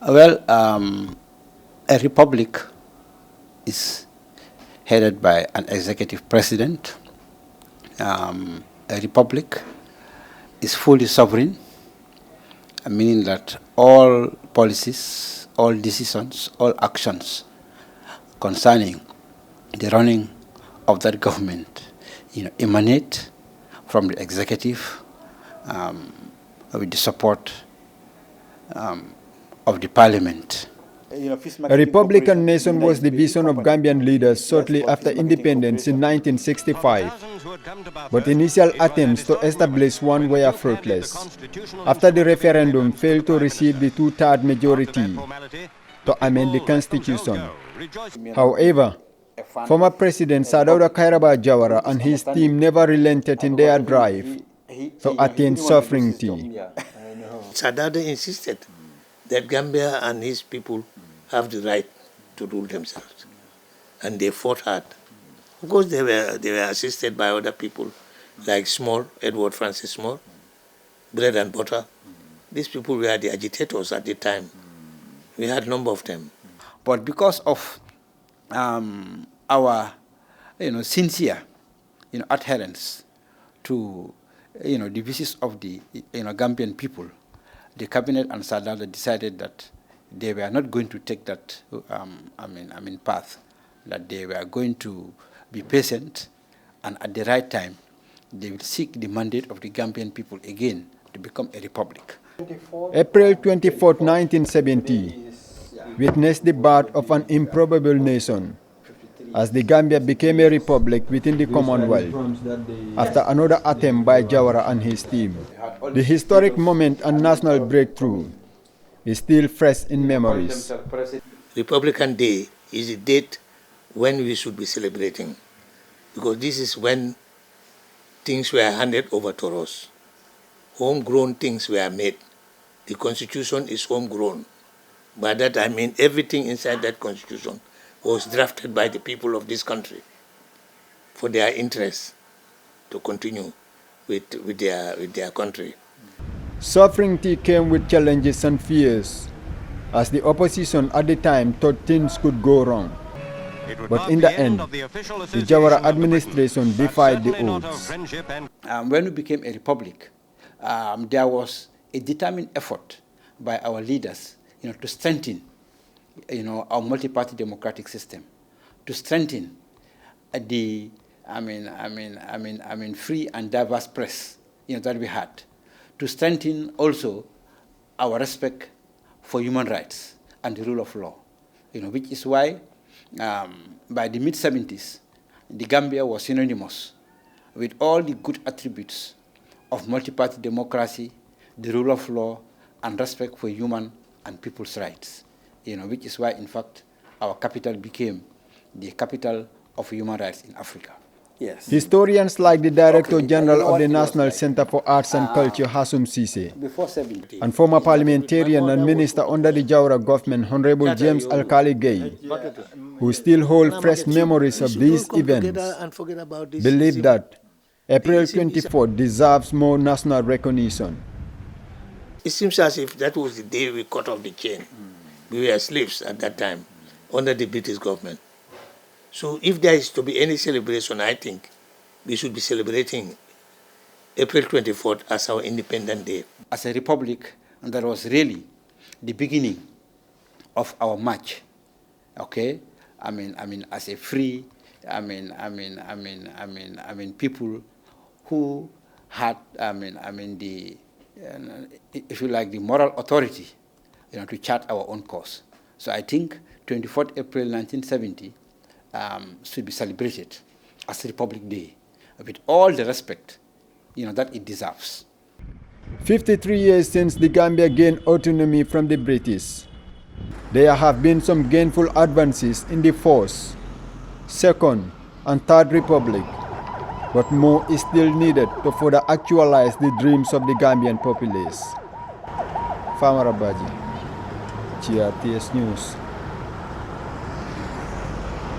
Well, a republic is headed by an executive president. A republic is fully sovereign, meaning that all policies, all decisions, all actions concerning the running of that government, emanate from the executive with the support of the parliament. A republican nation was the vision of Gambian leaders shortly after independence in 1965. But initial attempts to establish one were fruitless, after the referendum failed to receive the two-thirds majority to amend the constitution. However, former President Sadauda Kairaba Jawara and his team never relented in their drive to attain sovereignty. Sadauda insisted that Gambia and his people have the right to rule themselves, and they fought hard. Of course, they were assisted by other people like Edward Francis Small, Bread and Butter. These people were the agitators at the time. We had a number of them. But because of our sincere adherence to the wishes of the Gambian people, the cabinet and Sadauda decided that they were not going to take that path, that they were going to be patient, and at the right time they will seek the mandate of the Gambian people again to become a republic. April 24, 1970 witnessed the birth of an improbable nation as the Gambia became a republic within the Commonwealth after another attempt by Jawara and his team. The historic moment and national breakthrough is still fresh in memories. Republican Day is the date when we should be celebrating, because this is when things were handed over to us. Homegrown things were made. The Constitution is homegrown. By that I mean everything inside that Constitution was drafted by the people of this country for their interests to continue with their country. Sovereignty came with challenges and fears, as the opposition at the time thought things could go wrong. But in the end, the Jawara administration defied the odds. When we became a republic, there was a determined effort by our leaders, to strengthen, our multi-party democratic system, to strengthen the, free and diverse press, that we had, to strengthen also our respect for human rights and the rule of law, which is why by the mid-70s, the Gambia was synonymous with all the good attributes of multi-party democracy, the rule of law, and respect for human and people's rights, which is why, in fact, our capital became the capital of human rights in Africa. Yes. Historians like the Director General of the National Center for Arts and Culture, Hasum Sise, and former parliamentarian and minister under the Jawara government, Honorable James Alkali Gay, who still hold fresh memories of these events, believe that April 24 deserves more national recognition. It seems as if that was the day we cut off the chain. We were slaves at that time under the British government. So if there is to be any celebration, I think we should be celebrating April 24th as our Independent Day. As a republic, and that was really the beginning of our march. Okay, as a free, people who had, the, if you like, the moral authority, to chart our own course. So I think 24th April 1970 should be celebrated as Republic Day with all the respect, that it deserves. 53 years since the Gambia gained autonomy from the British, there have been some gainful advances in the First, Second, and Third Republic, but more is still needed to further actualize the dreams of the Gambian populace. Famara, GRTS News.